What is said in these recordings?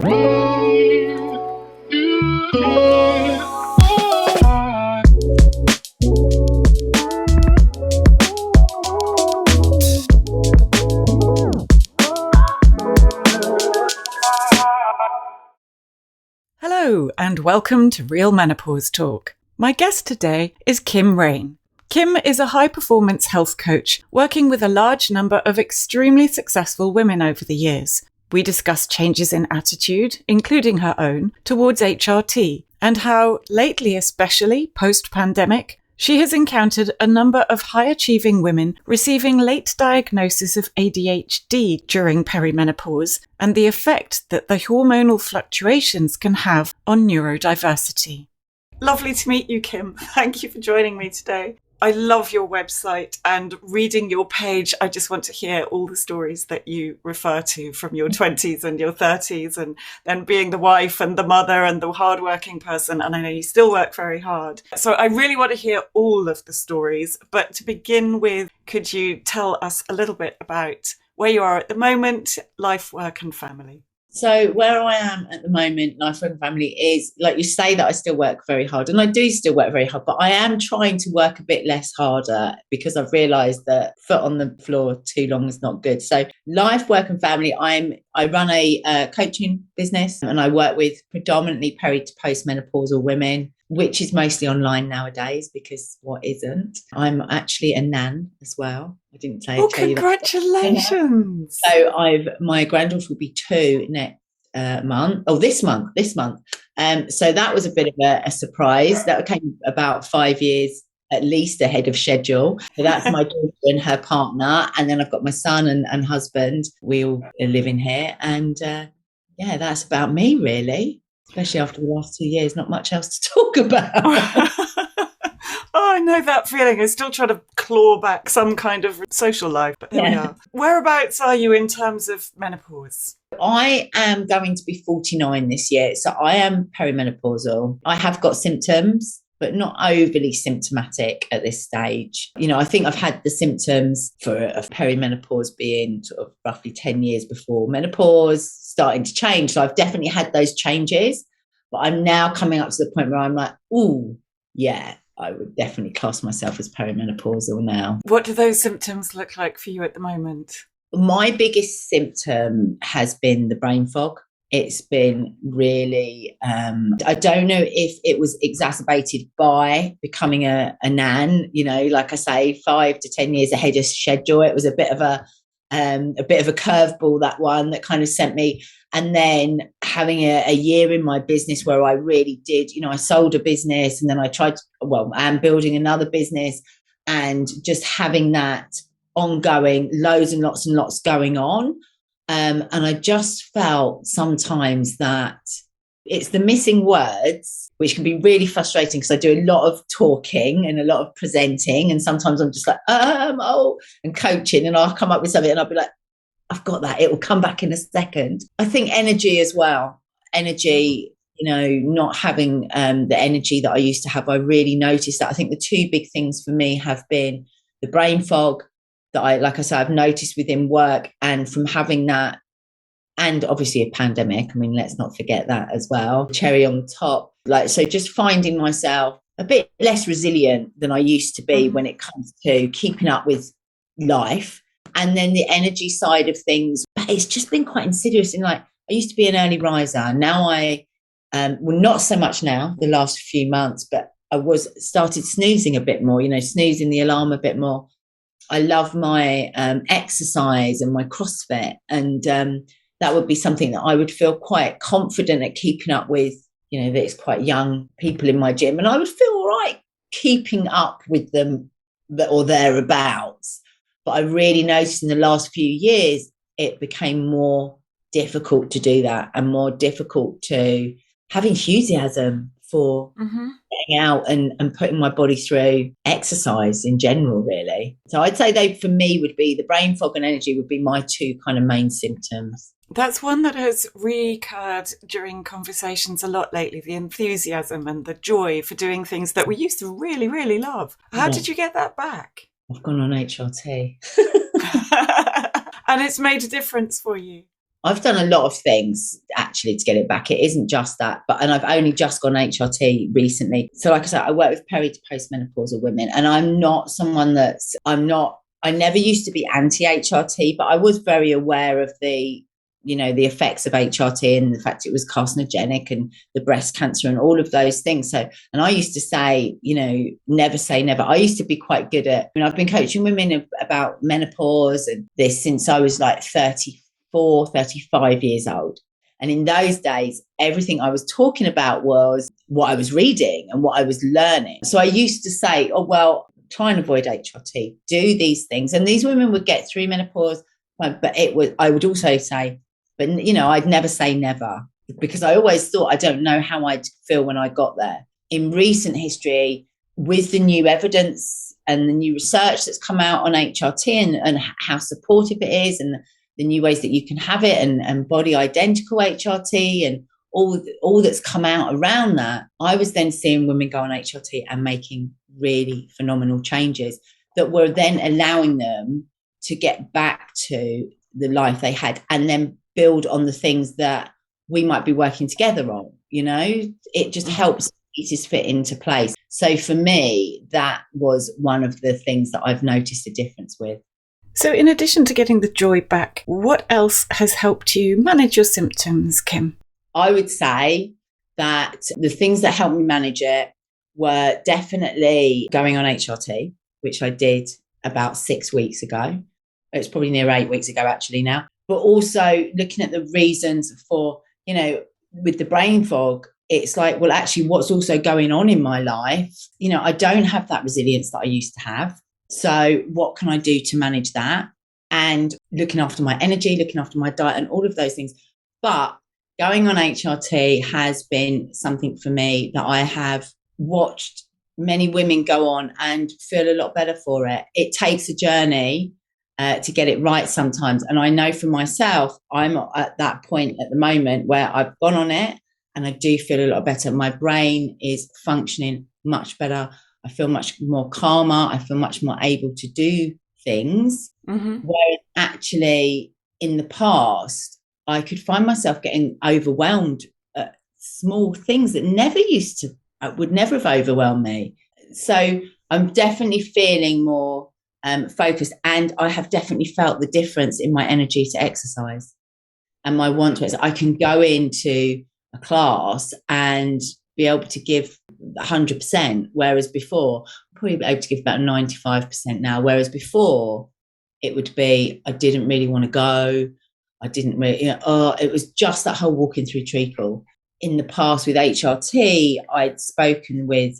Hello and welcome to Real Menopause Talk. My guest today is Raine. Kim is a high-performance health coach working with a large number of extremely successful women over the years. We discuss changes in attitude, including her own, towards HRT, and how, lately especially post-pandemic, she has encountered a number of high-achieving women receiving late diagnosis of ADHD during perimenopause and the effect that the hormonal fluctuations can have on neurodiversity. Lovely to meet you, Kim. Thank you for joining me today. I love your website, and reading your page, I just want to hear all the stories that you refer to from your 20s and your 30s, and then being the wife and the mother and the hardworking person. And I know you still work very hard. So I really want to hear all of the stories. But to begin with, could you tell us a little bit about where you are at the moment, life, work and family? So where I am at the moment, life and family, is like you say that I still work very hard, and I do still work very hard, but I am trying to work a bit less harder because I've realised that foot on the floor too long is not good. So life, work and family, I run a coaching business, and I work with predominantly peri to postmenopausal women, which is mostly online nowadays because what isn't? I'm actually a nan as well. I didn't say. Oh, congratulations! So my granddaughter will be 2 next month. Oh, this month. So that was a bit of a surprise. That came about 5 years at least ahead of schedule. So that's my daughter and her partner, and then I've got my son and husband. We all are living here, and that's about me really. Especially after the last 2 years, not much else to talk about. Oh, I know that feeling. I still try to claw back some kind of social life, but there we are. Whereabouts are you in terms of menopause? I am going to be 49 this year, so I am perimenopausal. I have got symptoms, but not overly symptomatic at this stage. You know, I think I've had the symptoms of perimenopause being sort of roughly 10 years before menopause starting to change. So I've definitely had those changes, but I'm now coming up to the point where I'm like, ooh, yeah, I would definitely class myself as perimenopausal now. What do those symptoms look like for you at the moment? My biggest symptom has been the brain fog. It's been really, I don't know if it was exacerbated by becoming a nan, you know, like I say, 5 to 10 years ahead of schedule. It was a bit of a curveball, that one that kind of sent me. And then having a year in my business where I really did, you know, I sold a business and then I'm building another business, and just having that ongoing, loads and lots going on. And I just felt sometimes that it's the missing words, which can be really frustrating because I do a lot of talking and a lot of presenting. And sometimes I'm just like, and coaching, and I'll come up with something and I'll be like, I've got that. It will come back in a second. I think energy as well. Energy, you know, not having the energy that I used to have. I really noticed that. I think the two big things for me have been the brain fog that I've noticed within work, and from having that, and obviously a pandemic. I mean, let's not forget that as well. Cherry on top. So just finding myself a bit less resilient than I used to be when it comes to keeping up with life. And then the energy side of things, it's just been quite insidious. And I used to be an early riser. Now not so much now, the last few months, but I started snoozing a bit more, you know, snoozing the alarm a bit more. I love my exercise and my CrossFit, and that would be something that I would feel quite confident at keeping up with. You know, there's quite young people in my gym, and I would feel all right keeping up with them or thereabouts. But I really noticed in the last few years, it became more difficult to do that, and more difficult to have enthusiasm for getting out and putting my body through exercise in general, really. So I'd say they, for me, would be the brain fog and energy would be my two kind of main symptoms. That's one that has recurred during conversations a lot lately, the enthusiasm and the joy for doing things that we used to really, really love. How did you get that back? I've gone on HRT. And it's made a difference for you? I've done a lot of things actually to get it back. It isn't just that, and I've only just gone HRT recently. So like I said, I work with peri to postmenopausal women, and I never used to be anti-HRT, but I was very aware of the effects of HRT and the fact it was carcinogenic and the breast cancer and all of those things. So, and I used to say, never say never. I used to be quite good at, I've been coaching women about menopause and this since I was like 34, 35 years old. And in those days, everything I was talking about was what I was reading and what I was learning. So I used to say, oh, well, try and avoid HRT, do these things. And these women would get through menopause, but I would also say, but, I'd never say never, because I always thought, I don't know how I'd feel when I got there. In recent history, with the new evidence and the new research that's come out on HRT and how supportive it is and the new ways that you can have it and body identical HRT and all that's come out around that, I was then seeing women go on HRT and making really phenomenal changes that were then allowing them to get back to the life they had and then build on the things that we might be working together on. It just helps pieces fit into place. So for me, that was one of the things that I've noticed a difference with. So in addition to getting the joy back, what else has helped you manage your symptoms, Kim? I would say that the things that helped me manage it were definitely going on HRT, which I did about 6 weeks ago. It's probably near 8 weeks ago actually now. But also looking at the reasons for, with the brain fog, it's like, well, actually what's also going on in my life, I don't have that resilience that I used to have. So what can I do to manage that? And looking after my energy, looking after my diet and all of those things. But going on HRT has been something for me that I have watched many women go on and feel a lot better for it. It takes a journey to get it right sometimes. And I know for myself, I'm at that point at the moment where I've gone on it and I do feel a lot better. My brain is functioning much better. I feel much more calmer. I feel much more able to do things. Mm-hmm. Whereas actually in the past, I could find myself getting overwhelmed at small things that would never have overwhelmed me. So I'm definitely feeling more focused, and I have definitely felt the difference in my energy to exercise and my want to exercise. I can go into a class and be able to give 100%, whereas before I'm probably able to give about 95% now, whereas before it would be I didn't really want to go. I didn't really, it was just that whole walking through treacle. In the past with HRT, I'd spoken with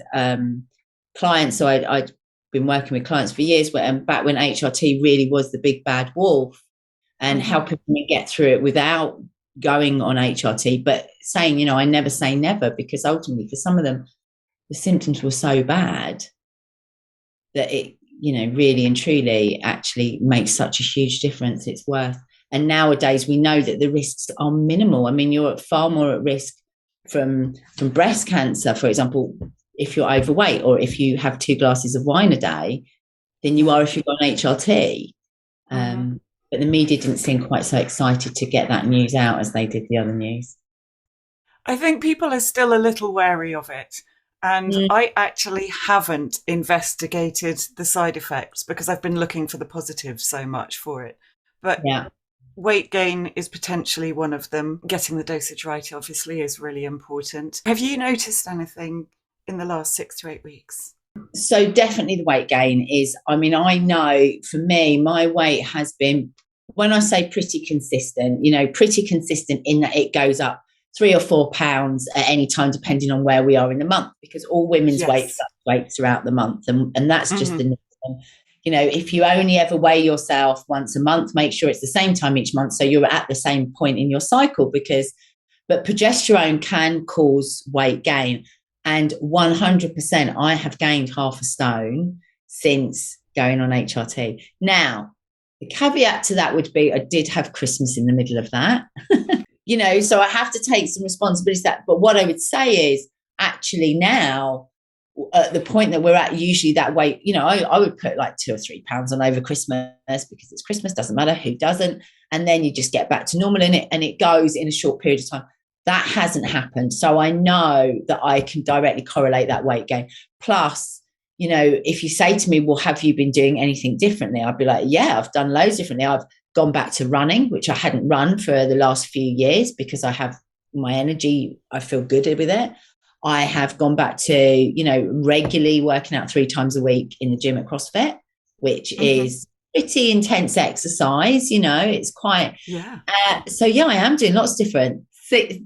clients, so I'd been working with clients for years, and back when HRT really was the big bad wolf, and helping them get through it without going on HRT, but saying, I never say never, because ultimately for some of them, the symptoms were so bad that it, really and truly actually makes such a huge difference. It's worth. And nowadays we know that the risks are minimal. I mean, you're far more at risk from breast cancer, for example, if you're overweight or if you have 2 glasses of wine a day, than you are if you've got an HRT. But the media didn't seem quite so excited to get that news out as they did the other news. I think people are still a little wary of it. And I actually haven't investigated the side effects because I've been looking for the positives so much for it. But weight gain is potentially one of them. Getting the dosage right, obviously, is really important. Have you noticed anything in the last 6 to 8 weeks? So definitely the weight gain is, I know for me, my weight has been, when I say pretty consistent, pretty consistent in that it goes up 3 or 4 pounds at any time, depending on where we are in the month, because all women's weight fluctuates throughout the month. And that's just the norm. If you only ever weigh yourself once a month, make sure it's the same time each month, so you're at the same point in your cycle, but progesterone can cause weight gain. And 100%, I have gained 0.5 stone since going on HRT. Now, the caveat to that would be I did have Christmas in the middle of that, so I have to take some responsibility for that. But what I would say is actually now at the point that we're at, usually that weight, I would put like 2 or 3 pounds on over Christmas, because it's Christmas, doesn't matter who doesn't. And then you just get back to normal in it, and it goes in a short period of time. That hasn't happened. So I know that I can directly correlate that weight gain. Plus, if you say to me, well, have you been doing anything differently? I'd be like, yeah, I've done loads differently. I've gone back to running, which I hadn't run for the last few years because I have my energy. I feel good with it. I have gone back to, regularly working out 3 times a week in the gym at CrossFit, which is pretty intense exercise. It's quite, so yeah, I am doing lots of different,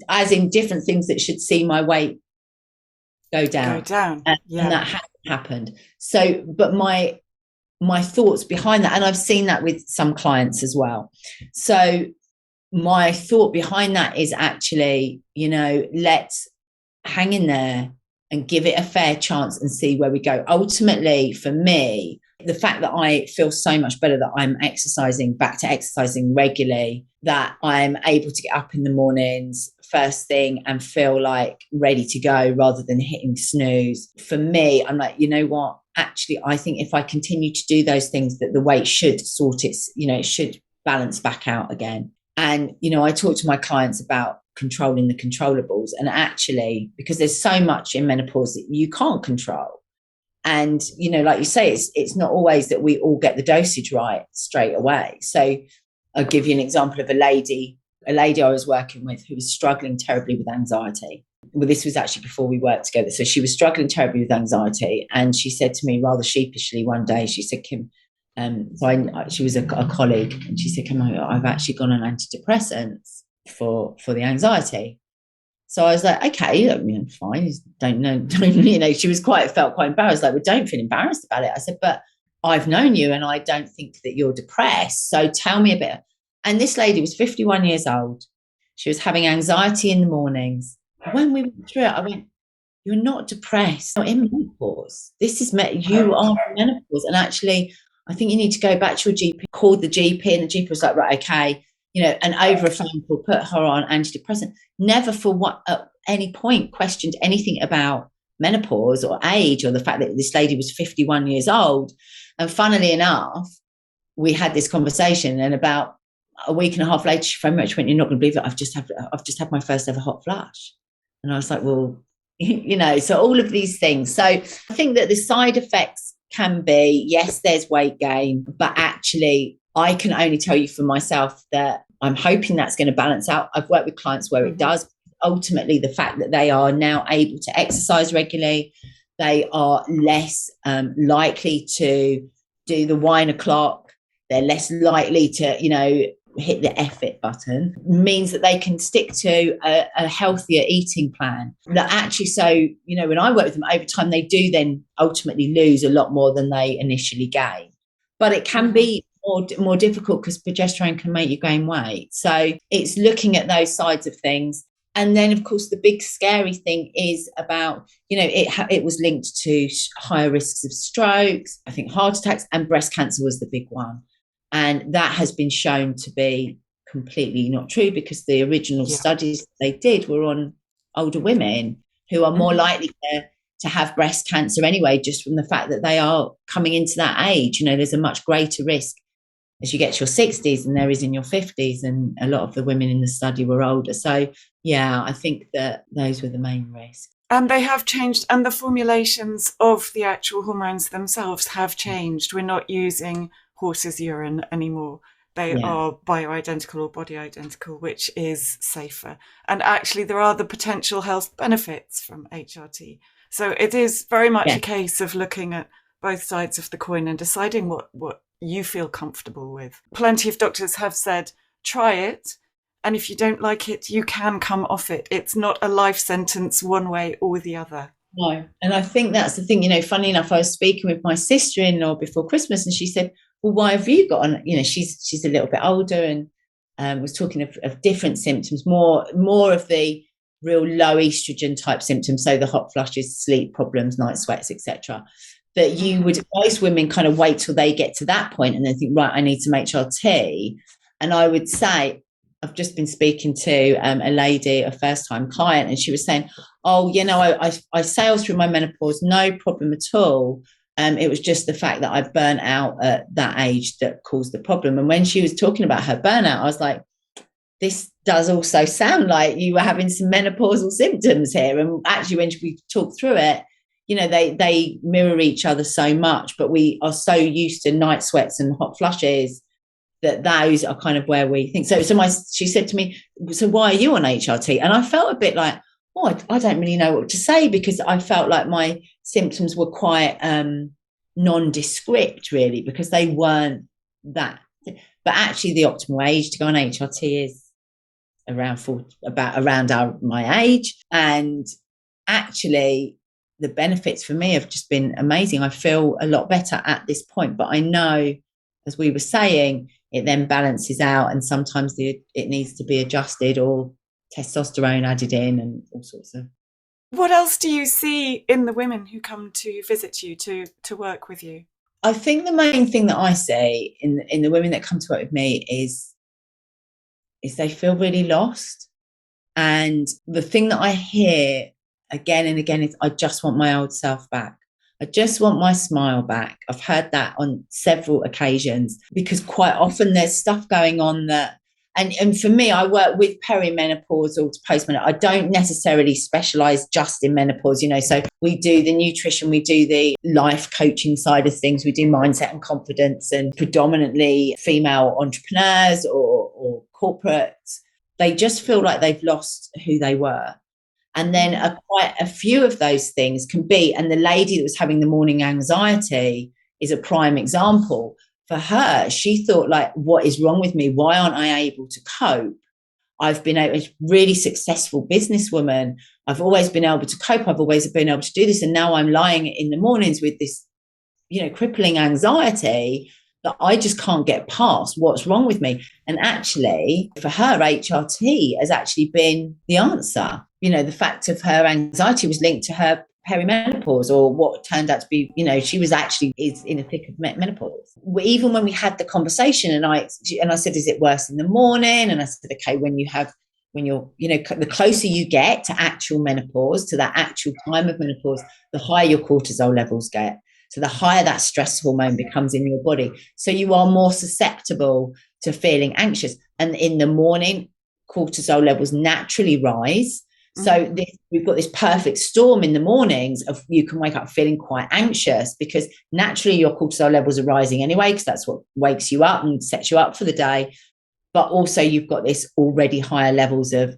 as in different things that should see my weight go down. And that hasn't happened. So, but my thoughts behind that, and I've seen that with some clients as well. So my thought behind that is actually, let's hang in there and give it a fair chance and see where we go. Ultimately, for me, the fact that I feel so much better that I'm back to exercising regularly, that I'm able to get up in the mornings first thing and feel like ready to go rather than hitting snooze. For me, I'm like, you know what? Actually, I think if I continue to do those things, that the weight should it should balance back out again. And, I talk to my clients about controlling the controllables. And actually, because there's so much in menopause that you can't control. And, like you say, it's not always that we all get the dosage right straight away. So I'll give you an example of a lady I was working with who was struggling terribly with anxiety. Well, this was actually before we worked together. So she was struggling terribly with anxiety. And she said to me rather sheepishly one day, she said, Kim, she was a colleague, and she said, Kim, I've actually gone on antidepressants for the anxiety. So I was like, okay, fine. Don't know. She felt quite embarrassed. Like, well, don't feel embarrassed about it. I said, but I've known you and I don't think that you're depressed. So tell me a bit. And this lady was 51 years old. She was having anxiety in the mornings. When we went through it, I went, you're not depressed. You're in menopause. You are in menopause. And actually, I think you need to go back to your GP. Called the GP, and the GP was like, right, okay. And over a phone call, put her on antidepressant. Never at any point questioned anything about menopause or age or the fact that this lady was 51 years old. And funnily enough, we had this conversation, and about a week and a half later, she phoned me. She went, you're not going to believe it. I've just had my first ever hot flush. And I was like, well, so all of these things. So I think that the side effects can be, yes, there's weight gain, but actually I can only tell you for myself that I'm hoping that's going to balance out. I've worked with clients where it does. Ultimately, the fact that they are now able to exercise regularly, they are less likely to do the whine o'clock. They're less likely to, hit the F-it button, means that they can stick to a healthier eating plan. That actually, so, when I work with them over time, they do then ultimately lose a lot more than they initially gain. But it can be more difficult because progesterone can make you gain weight. So it's looking at those sides of things. And then, of course, the big scary thing is about, it was linked to higher risks of strokes, I think heart attacks, and breast cancer was the big one. And that has been shown to be completely not true, because the original studies they did were on older women who are more likely to have breast cancer anyway, just from the fact that they are coming into that age. There's a much greater risk as you get to your 60s than there is in your 50s. And a lot of the women in the study were older. So, yeah, I think that those were the main risks. And they have changed, and the formulations of the actual hormones themselves have changed. We're not using horse's urine anymore. They are bioidentical or body identical, which is safer. And actually, there are the potential health benefits from HRT. So it is very much a case of looking at both sides of the coin and deciding what you feel comfortable with. Plenty of doctors have said, try it. And if you don't like it, you can come off it. It's not a life sentence one way or the other. No. And I think that's the thing, funny enough, I was speaking with my sister-in-law before Christmas, and she said, well, why have you got on? She's a little bit older, and was talking of different symptoms, more of the real low estrogen type symptoms. So the hot flushes, sleep problems, night sweats, etc. That most women kind of wait till they get to that point and then think, right, I need some HRT. And I would say, I've just been speaking to a lady, a first-time client, and she was saying, "Oh, I sailed through my menopause, no problem at all. It was just the fact that I burnt out at that age that caused the problem." And when she was talking about her burnout, I was like, "This does also sound like you were having some menopausal symptoms here." And actually, when we talk through it, they mirror each other so much, but we are so used to night sweats and hot flushes that those are kind of where we think. So she said to me, "So why are you on HRT?" And I felt a bit like, oh, I don't really know what to say, because I felt like my symptoms were quite nondescript, really, because they weren't that. But actually, the optimal age to go on HRT is around my age. And actually, the benefits for me have just been amazing. I feel a lot better at this point, but I know, as we were saying, it then balances out, and sometimes it needs to be adjusted or testosterone added in and all sorts of. What else do you see in the women who come to visit you, to work with you? I think the main thing that I see in the women that come to work with me is they feel really lost. And the thing that I hear again and again is, I just want my old self back. I just want my smile back. I've heard that on several occasions, because quite often there's stuff going on that, and for me, I work with perimenopausal to postmenopause. I don't necessarily specialize just in menopause, so we do the nutrition, we do the life coaching side of things, we do mindset and confidence, and predominantly female entrepreneurs or corporates. They just feel like they've lost who they were. And then quite a few of those things can be, and the lady that was having the morning anxiety is a prime example. For her, she thought, like, what is wrong with me? Why aren't I able to cope? I've been a really successful businesswoman. I've always been able to cope. I've always been able to do this. And now I'm lying in the mornings with this, crippling anxiety that I just can't get past. What's wrong with me? And actually, for her, HRT has actually been the answer. The fact of her anxiety was linked to her perimenopause, or what turned out to be, she was actually is in the thick of menopause. Even when we had the conversation, and I said, is it worse in the morning? And I said, okay, when you're, the closer you get to actual menopause, to that actual time of menopause, the higher your cortisol levels get. So the higher that stress hormone becomes in your body. So you are more susceptible to feeling anxious. And in the morning, cortisol levels naturally rise. So we've got this perfect storm in the mornings of, you can wake up feeling quite anxious, because naturally your cortisol levels are rising anyway, because that's what wakes you up and sets you up for the day. But also you've got this already higher levels of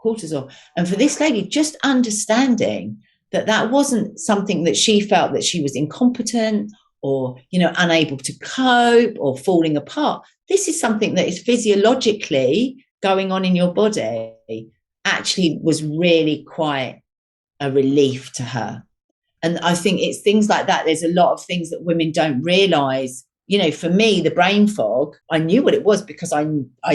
cortisol. And for this lady, just understanding that wasn't something that she felt that she was incompetent or, unable to cope or falling apart. This is something that is physiologically going on in your body, actually was really quite a relief to her. And I think it's things like that. There's a lot of things that women don't realise. For me, the brain fog, I knew what it was because I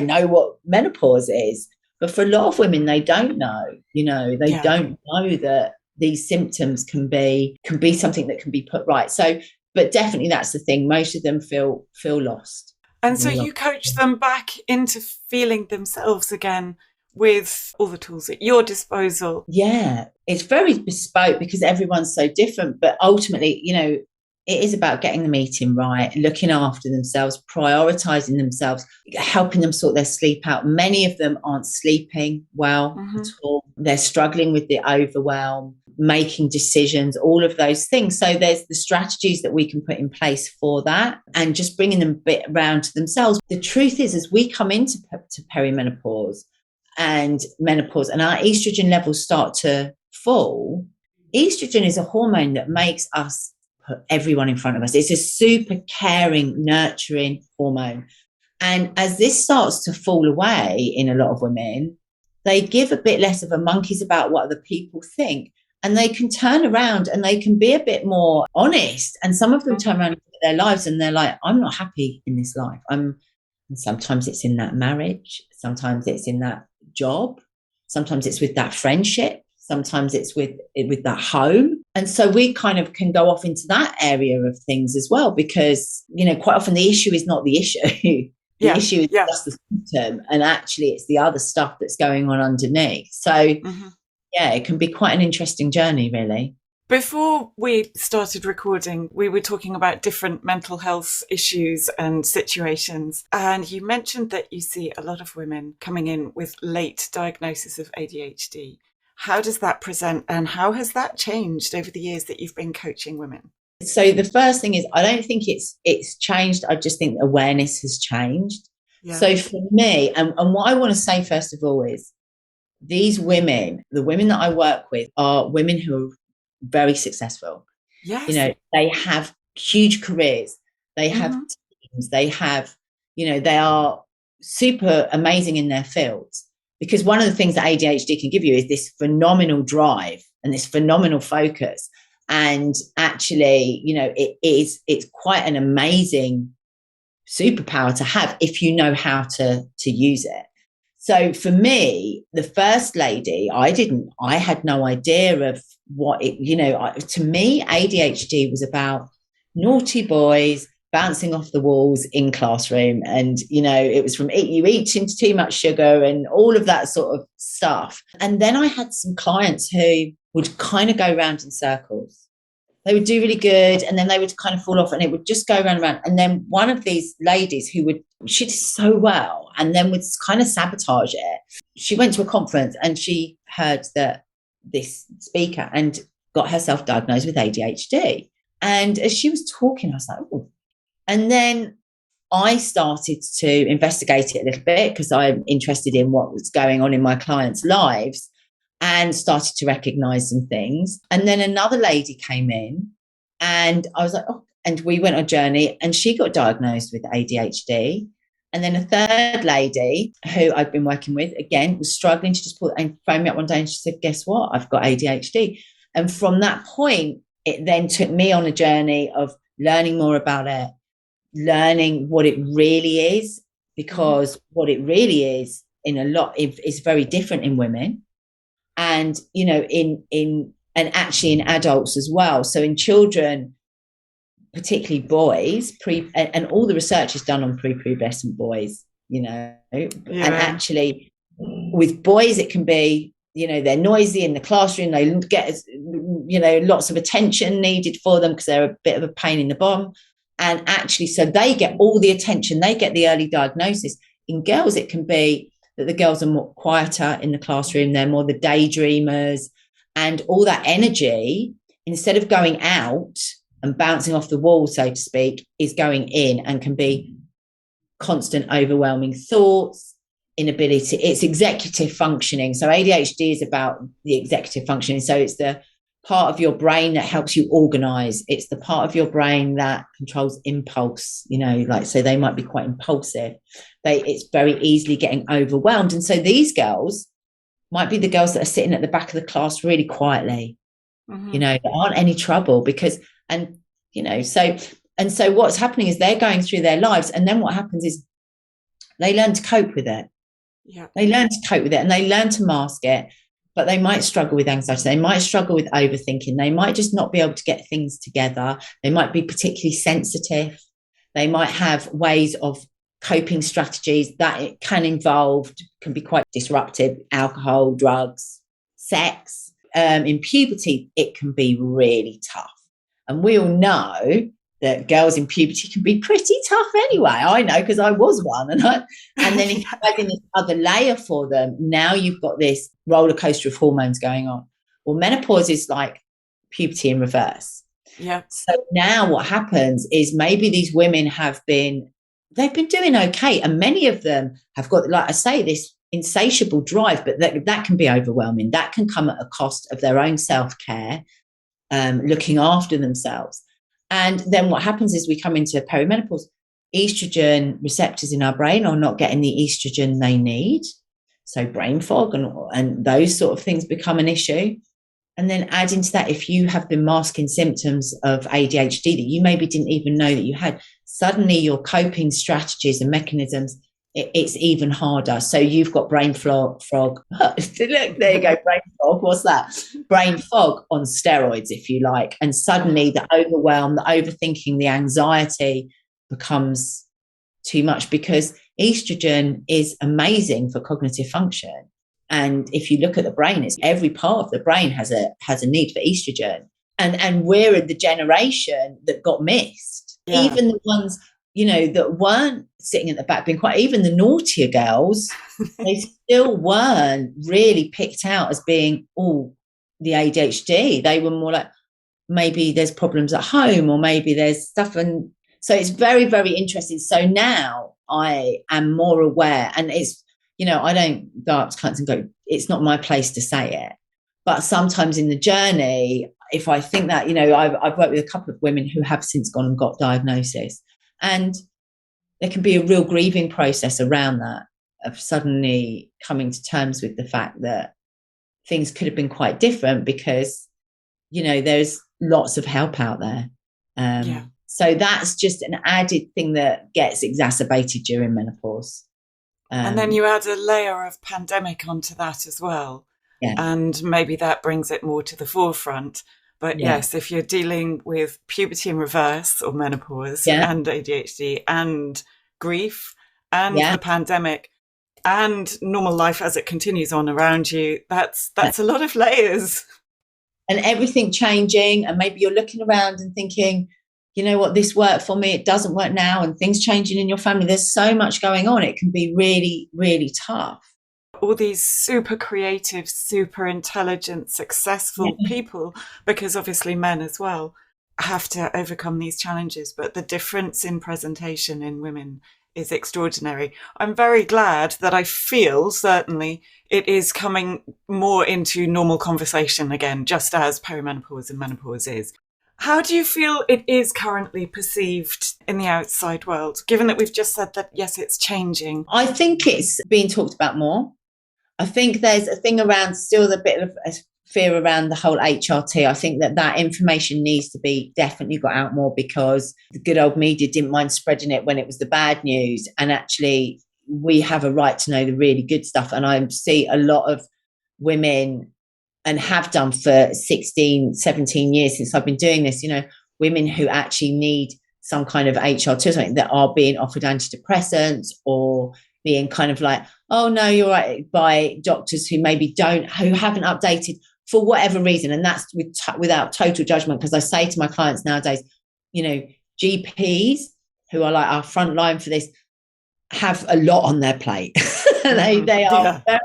know what menopause is. But for a lot of women, they don't know. They don't know that these symptoms can be something that can be put right. So, but definitely that's the thing. Most of them feel lost. And so you coach them back into feeling themselves again with all the tools at your disposal. Yeah, it's very bespoke because everyone's so different. But ultimately, it is about getting them eating right, looking after themselves, prioritising themselves, helping them sort their sleep out. Many of them aren't sleeping well at all. They're struggling with the overwhelm, making decisions, all of those things. So there's the strategies that we can put in place for that, and just bringing them a bit around to themselves. The truth is, as we come into perimenopause and menopause and our estrogen levels start to fall, estrogen is a hormone that makes us put everyone in front of us. It's a super caring, nurturing hormone. And as this starts to fall away in a lot of women, they give a bit less of a monkeys about what other people think. And they can turn around and they can be a bit more honest. And some of them turn around into their lives and they're like, I'm not happy in this life. And sometimes it's in that marriage. Sometimes it's in that job. Sometimes it's with that friendship. Sometimes it's with that home. And so we kind of can go off into that area of things as well, because, quite often the issue is not the issue. The Yeah. issue is Yeah. just the symptom, and actually it's the other stuff that's going on underneath. So yeah, it can be quite an interesting journey, really. Before we started recording, we were talking about different mental health issues and situations. And you mentioned that you see a lot of women coming in with late diagnosis of ADHD. How does that present, and how has that changed over the years that you've been coaching women? So the first thing is, I don't think it's changed. I just think awareness has changed. Yeah. So for me, and what I want to say first of all is, these women, the women that I work with, are women who are very successful. Yes. You know, they have huge careers, they have teams, they have, you know, they are super amazing in their fields. Because one of the things that ADHD can give you is this phenomenal drive and this phenomenal focus. And actually, you know, it's quite an amazing superpower to have if you know how to use it. So for me, the first lady, I had no idea of what it, you know, to me, ADHD was about naughty boys bouncing off the walls in classroom. And, you know, it was from you eating too much sugar and all of that sort of stuff. And then I had some clients who would kind of go around in circles. They would do really good, and then they would kind of fall off, and it would just go round and round. And then one of these ladies she did so well and then would kind of sabotage it. She went to a conference and she heard that this speaker and got herself diagnosed with ADHD. And as she was talking, I was like, oh. And then I started to investigate it a little bit because I'm interested in what was going on in my clients' lives, and started to recognize some things. And then another lady came in and I was like, oh, and we went on a journey, and she got diagnosed with ADHD. And then a third lady who I've been working with, again, was struggling to just pull, and phoned me up one day and she said, guess what? I've got ADHD. And from that point, it then took me on a journey of learning more about it, learning what it really is, because what it really is is very different in women. And, you know, and actually in adults as well. So in children, particularly boys, and all the research is done on prepubescent boys, you know, and actually with boys, it can be, you know, they're noisy in the classroom. They get, you know, lots of attention needed for them because they're a bit of a pain in the bum. And actually, so they get all the attention, they get the early diagnosis. In girls, it can be that the girls are more quieter in the classroom. They're more the daydreamers, and all that energy, instead of going out and bouncing off the wall, so to speak, is going in, and can be constant overwhelming thoughts, inability. It's executive functioning. So ADHD is about the executive functioning. So it's the part of your brain that helps you organize. It's the part of your brain that controls impulse, you know, like, so they might be quite impulsive. It's very easily getting overwhelmed. And so these girls might be the girls that are sitting at the back of the class really quietly, you know, there aren't any trouble because, and, you know, so what's happening is they're going through their lives. And then what happens is they learn to cope with it. Yeah. They learn to cope with it, and they learn to mask it. But they might struggle with anxiety. They might struggle with overthinking. They might just not be able to get things together. They might be particularly sensitive. They might have ways of coping strategies that it can be quite disruptive. Alcohol, drugs, sex. In puberty, it can be really tough. And we all know that girls in puberty can be pretty tough anyway. I know because I was one. And then if you add in this other layer for them, now you've got this roller coaster of hormones going on. Well, menopause is like puberty in reverse. Yeah. So now what happens is maybe these women they've been doing okay. And many of them have got, like I say, this insatiable drive, but that can be overwhelming. That can come at a cost of their own self-care, looking after themselves. And then what happens is we come into perimenopause. Estrogen receptors in our brain are not getting the estrogen they need. So brain fog and those sort of things become an issue. And then add into that, if you have been masking symptoms of ADHD that you maybe didn't even know that you had, suddenly your coping strategies and mechanisms, it's even harder. So you've got brain fog. Look, there you go, brain fog. What's that? Brain fog on steroids, if you like. And suddenly the overwhelm, the overthinking, the anxiety becomes too much, because estrogen is amazing for cognitive function. And if you look at the brain, it's every part of the brain has a need for estrogen. And we're in the generation that got missed. Yeah. Even the ones, that weren't sitting at the back, being quite, even the naughtier girls, they still weren't really picked out as being, the ADHD. They were more like, maybe there's problems at home, or maybe there's stuff. And so it's very, very interesting. So now I am more aware, and it's, I don't go up to clients and go, it's not my place to say it. But sometimes in the journey, if I think that, I've worked with a couple of women who have since gone and got diagnosis, and there can be a real grieving process around that, of suddenly coming to terms with the fact that things could have been quite different, because, there's lots of help out there. So that's just an added thing that gets exacerbated during menopause. And then you add a layer of pandemic onto that as well. Yeah. And maybe that brings it more to the forefront. But yes, if you're dealing with puberty in reverse, or menopause, and ADHD and grief and the pandemic and normal life as it continues on around you, that's a lot of layers. And everything changing, and maybe you're looking around and thinking, you know what, this worked for me, it doesn't work now, and things changing in your family. There's so much going on. It can be really, really tough. All these super creative, super intelligent, successful people, because obviously men as well have to overcome these challenges. But the difference in presentation in women is extraordinary. I'm very glad that I feel, certainly, it is coming more into normal conversation again, just as perimenopause and menopause is. How do you feel it is currently perceived in the outside world, given that we've just said that, yes, it's changing? I think it's being talked about more. I think there's a thing around still a bit of a fear around the whole HRT. I think that information needs to be definitely got out more, because the good old media didn't mind spreading it when it was the bad news. And actually, we have a right to know the really good stuff. And I see a lot of women, and have done for 16, 17 years since I've been doing this, women who actually need some kind of HRT or something, that are being offered antidepressants, or being kind of like, oh no, you're right, by doctors who maybe who haven't updated for whatever reason. And that's without total judgment, because I say to my clients nowadays, GPs, who are like our front line for this, have a lot on their plate. They are very,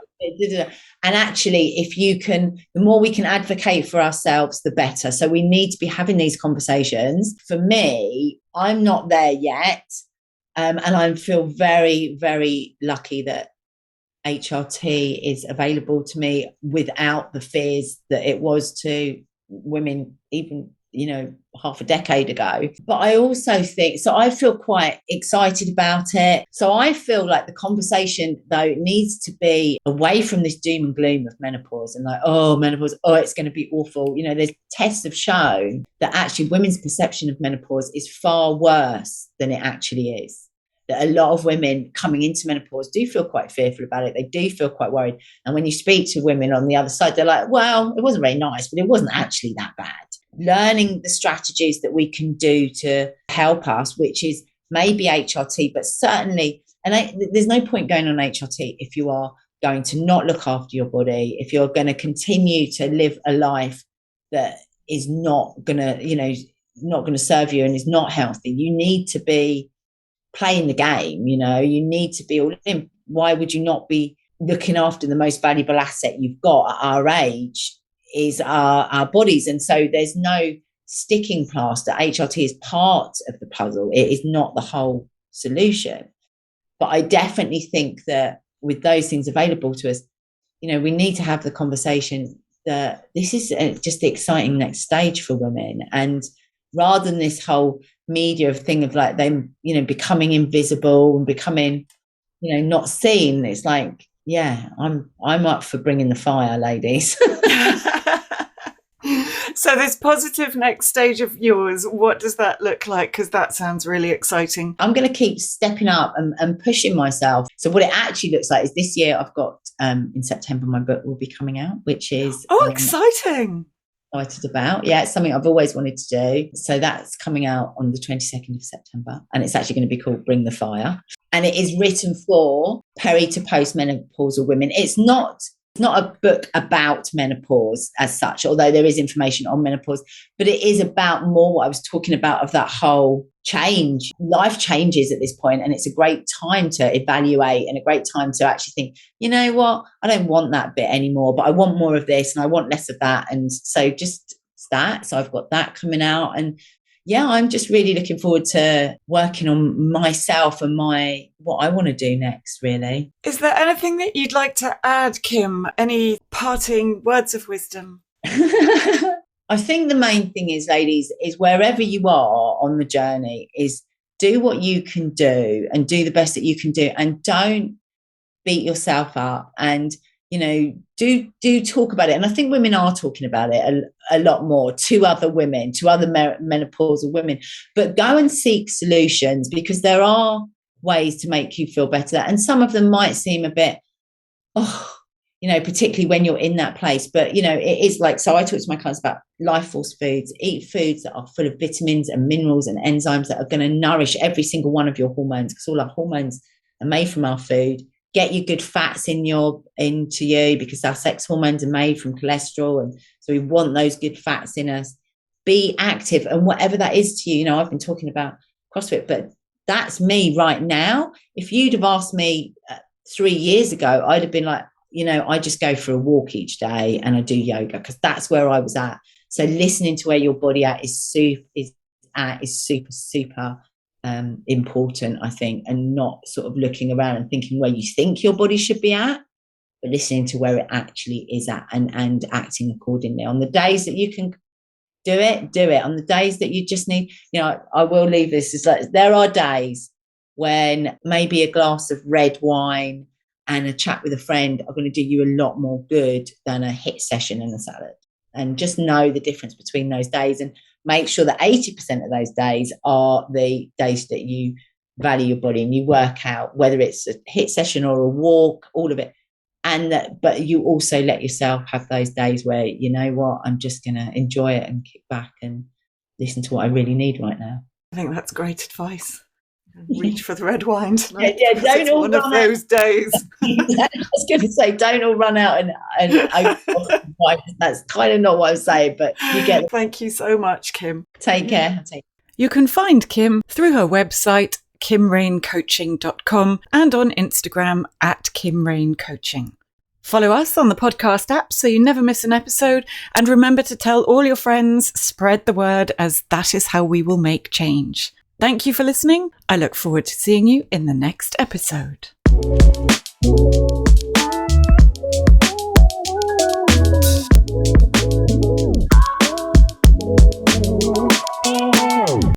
and actually, if the more we can advocate for ourselves, the better. So we need to be having these conversations. For me, I'm not there yet. And I feel very, very lucky that HRT is available to me without the fears that it was to women even, half a decade ago. But I also think, so I feel quite excited about it. So I feel like the conversation, though, needs to be away from this doom and gloom of menopause, and like, menopause, it's going to be awful. There's tests have shown that actually women's perception of menopause is far worse than it actually is. That a lot of women coming into menopause do feel quite fearful about it. They do feel quite worried. And when you speak to women on the other side, they're like, well, it wasn't very nice, but it wasn't actually that bad. Learning the strategies that we can do to help us, which is maybe HRT, but certainly, there's no point going on HRT if you are going to not look after your body, if you're going to continue to live a life that is not going to serve you and is not healthy. You need to be playing the game, you need to be all in. Why would you not be looking after the most valuable asset you've got at our age is our bodies? And so there's no sticking plaster. HRT is part of the puzzle. It is not the whole solution. But I definitely think that with those things available to us, we need to have the conversation that this is just the exciting next stage for women. And rather than this whole media thing of like them, becoming invisible and becoming, not seen, it's like, I'm up for bringing the fire, ladies. So this positive next stage of yours, what does that look like? Because that sounds really exciting. I'm going to keep stepping up and pushing myself. So what it actually looks like is this year I've got, in September, my book will be coming out, which is... exciting. excited about. Yeah, it's something I've always wanted to do. So that's coming out on the 22nd of September. And it's actually going to be called Bring the Fire. And it is written for peri to postmenopausal women. It's not a book about menopause as such, although there is information on menopause, but it is about more what I was talking about, of that whole change. Life changes at this point, and it's a great time to evaluate and a great time to actually think, you know what, I don't want that bit anymore, but I want more of this and I want less of that. And so just that. So I've got that coming out, and yeah, I'm just really looking forward to working on myself and what I want to do next, really. Is there anything that you'd like to add, Kim? Any parting words of wisdom? I think the main thing is, ladies, is wherever you are on the journey, is do what you can do and do the best that you can do, and don't beat yourself up, and do talk about it. And I think women are talking about it a lot more to other women, to other menopausal women, but go and seek solutions, because there are ways to make you feel better. And some of them might seem a bit, particularly when you're in that place. But, it is like, so I talk to my clients about life force foods, eat foods that are full of vitamins and minerals and enzymes that are going to nourish every single one of your hormones, because all our hormones are made from our food. Get your good fats into you, because our sex hormones are made from cholesterol. And so we want those good fats in us. Be active, and whatever that is to you. I've been talking about CrossFit, but that's me right now. If you'd have asked me 3 years ago, I'd have been like, I just go for a walk each day and I do yoga, because that's where I was at. So listening to where your body is super important, I think, and not sort of looking around and thinking where you think your body should be at, but listening to where it actually is at, and acting accordingly. On the days that you can do it. On the days that you just need, I will leave this. It's like, there are days when maybe a glass of red wine and a chat with a friend are going to do you a lot more good than a HIIT session and a salad. And just know the difference between those days, and make sure that 80% of those days are the days that you value your body and you work out, whether it's a HIIT session or a walk, all of it. But you also let yourself have those days where, you know what, I'm just going to enjoy it and kick back and listen to what I really need right now. I think that's great advice. Reach for the red wine tonight. Yeah, don't all one of those days. I was going to say, don't all run out and that's kind of not what I'm saying, but you get it. Thank you so much, Kim. Take care. You can find Kim through her website, kimrainecoaching.com, and on Instagram @KimRaineCoaching. Follow us on the podcast app so you never miss an episode, and remember to tell all your friends, spread the word, as that is how we will make change. Thank you for listening. I look forward to seeing you in the next episode.